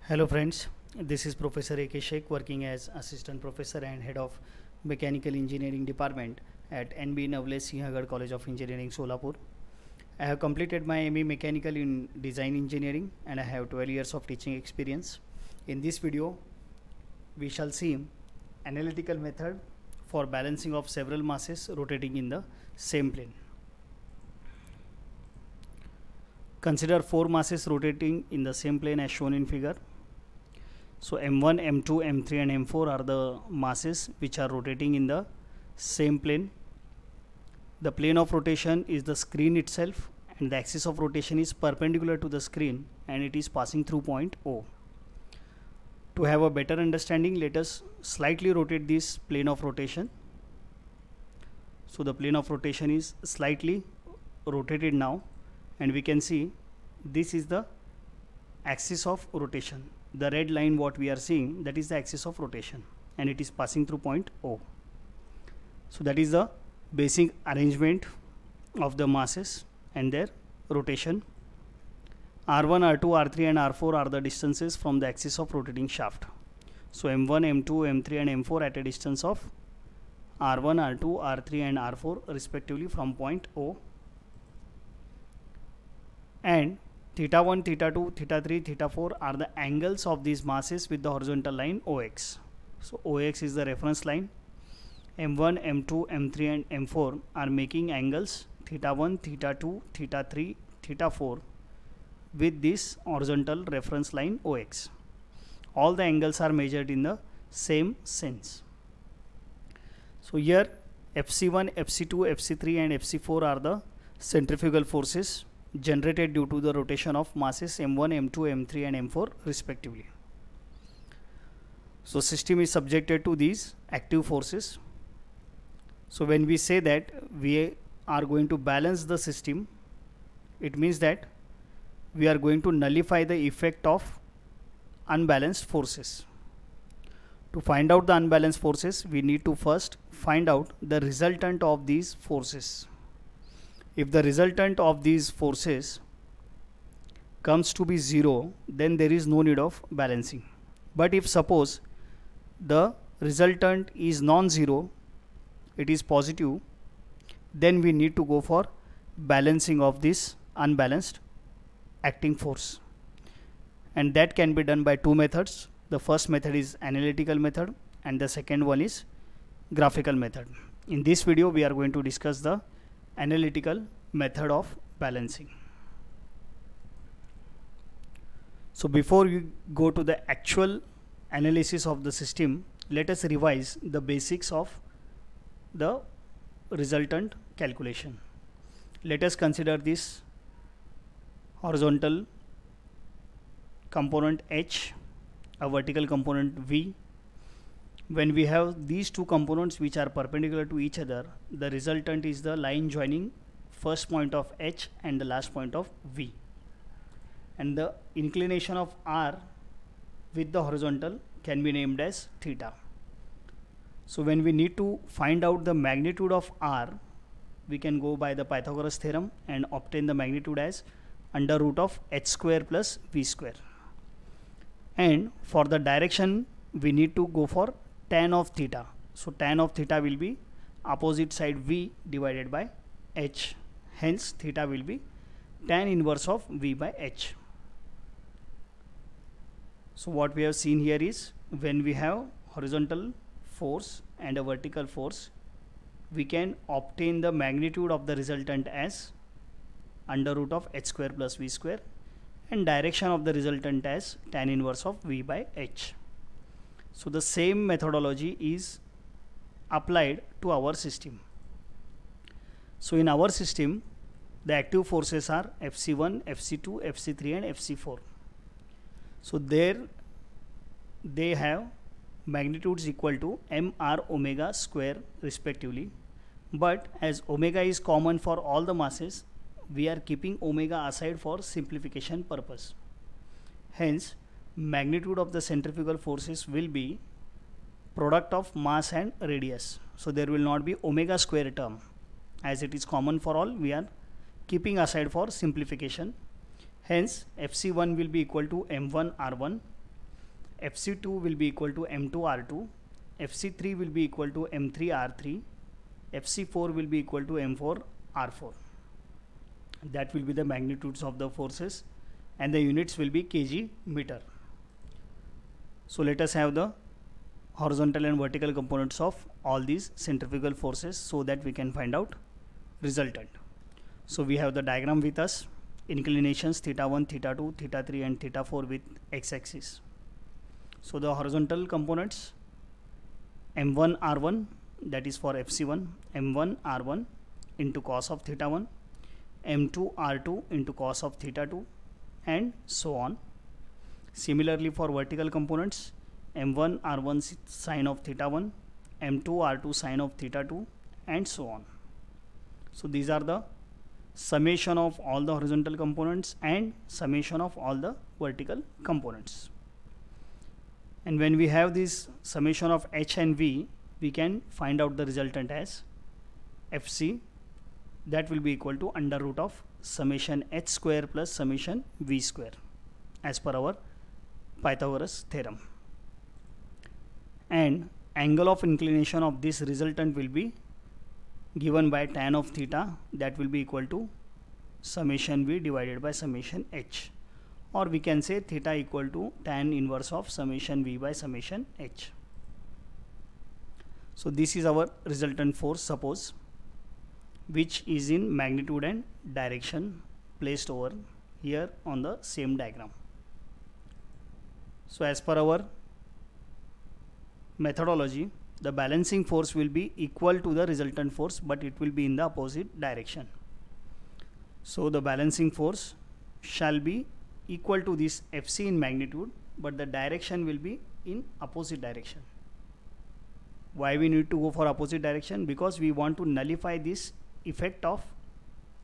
Hello friends, this is Professor A.K. Sheikh working as Assistant Professor and Head of Mechanical Engineering Department at NB Navle Sinhagad College of Engineering, Solapur. I have completed my ME Mechanical in Design Engineering and I have 12 years of teaching experience. In this video, we shall see analytical method for balancing of several masses rotating in the same plane. Consider 4 masses rotating in the same plane as shown in figure. So M1, M2, M3 and M4 are the masses which are rotating in the same plane. The plane of rotation is the screen itself and the axis of rotation is perpendicular to the screen and it is passing through point O. To have a better understanding, let us slightly rotate this plane of rotation. So the plane of rotation is slightly rotated now and we can see this is the axis of rotation. The red line what we are seeing, that is the axis of rotation and it is passing through point O. So that is the basic arrangement of the masses and their rotation. R1, R2, R3 and R4 are the distances from the axis of rotating shaft. So M1, M2, M3 and M4 at a distance of R1, R2, R3 and R4 respectively from point O. And theta 1, theta 2, theta 3, theta 4 are the angles of these masses with the horizontal line OX. So OX is the reference line. M1, M2, M3 and M4 are making angles theta 1, theta 2, theta 3, theta 4 with this horizontal reference line OX. All the angles are measured in the same sense. So here FC1, FC2, FC3 and FC4 are the centrifugal forces generated due to the rotation of masses M1, M2, M3 and M4 respectively. So system is subjected to these active forces. So when we say that we are going to balance the system, it means that we are going to nullify the effect of unbalanced forces. To find out the unbalanced forces, we need to first find out the resultant of these forces. If the resultant of these forces comes to be 0, then there is no need of balancing. But if suppose the resultant is non-zero, it is positive, then we need to go for balancing of this unbalanced acting force. And that can be done by two methods. The first method is analytical method and the second one is graphical method. In this video, we are going to discuss the analytical method of balancing. So before we go to the actual analysis of the system, let us revise the basics of the resultant calculation. Let us consider this horizontal component H, a vertical component V. When we have these two components which are perpendicular to each other, the resultant is the line joining first point of H and the last point of V. And the inclination of R with the horizontal can be named as theta. So when we need to find out the magnitude of R, we can go by the Pythagoras theorem and obtain the magnitude as under root of H square plus V square. And for the direction, we need to go for tan of theta. So tan of theta will be opposite side V divided by H. Hence theta will be tan inverse of V by H. So what we have seen here is when we have horizontal force and a vertical force, we can obtain the magnitude of the resultant as under root of H square plus V square and direction of the resultant as tan inverse of V by H. So the same methodology is applied to our system. So in our system, the active forces are FC1, FC2, FC3 and FC4. So there they have magnitudes equal to mr omega square respectively. But as omega is common for all the masses, we are keeping omega aside for simplification purpose. Hence, magnitude of the centrifugal forces will be product of mass and radius. So there will not be omega square term. As it is common for all, we are keeping aside for simplification. Hence, Fc1 will be equal to m1 r1 FC2 will be equal to M2R2, FC3 will be equal to M3R3, FC4 will be equal to M4R4. That will be the magnitudes of the forces, and the units will be kg meter. So let us have the horizontal and vertical components of all these centrifugal forces so that we can find out resultant. So we have the diagram with us, inclinations theta 1, theta 2, theta 3 and theta 4 with x-axis. So the horizontal components, M1 R1, that is for FC1, M1 R1 into cos of theta 1, M2 R2 into cos of theta 2, and so on. Similarly for vertical components, M1 R1 sine of theta 1, M2 R2 sine of theta 2, and so on. So these are the summation of all the horizontal components and summation of all the vertical components. And when we have this summation of H and V, we can find out the resultant as FC, that will be equal to under root of summation H square plus summation V square as per our Pythagoras theorem. And angle of inclination of this resultant will be given by tan of theta, that will be equal to summation V divided by summation H, or we can say theta equal to tan inverse of summation V by summation H. So this is our resultant force, suppose, which is in magnitude and direction placed over here on the same diagram. So as per our methodology, the balancing force will be equal to the resultant force, but it will be in the opposite direction. So the balancing force shall be equal to this FC in magnitude, but the direction will be in opposite direction. Why we need to go for opposite direction? Because we want to nullify this effect of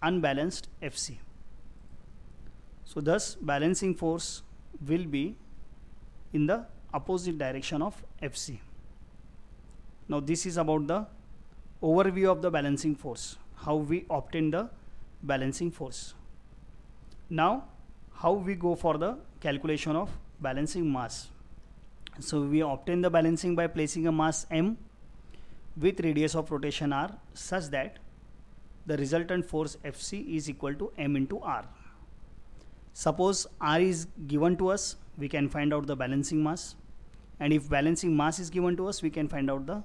unbalanced FC. So thus balancing force will be in the opposite direction of FC. Now this is about the overview of the balancing force, how we obtain the balancing force. Now how we go for the calculation of balancing mass. So we obtain the balancing by placing a mass m with radius of rotation r such that the resultant force Fc is equal to m into r. Suppose r is given to us, we can find out the balancing mass, and if balancing mass is given to us, we can find out the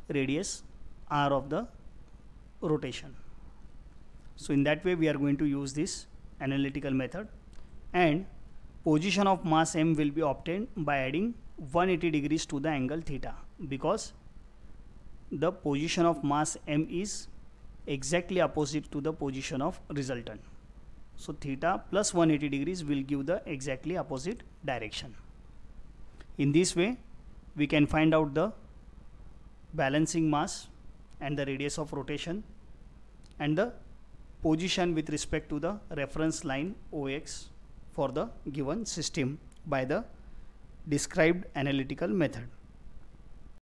radius r of the rotation. So in that way we are going to use this analytical method, and position of mass m will be obtained by adding 180 degrees to the angle theta, because the position of mass m is exactly opposite to the position of resultant. So theta plus 180 degrees will give the exactly opposite direction. In this way we can find out the balancing mass and the radius of rotation and the position with respect to the reference line OX for the given system by the described analytical method.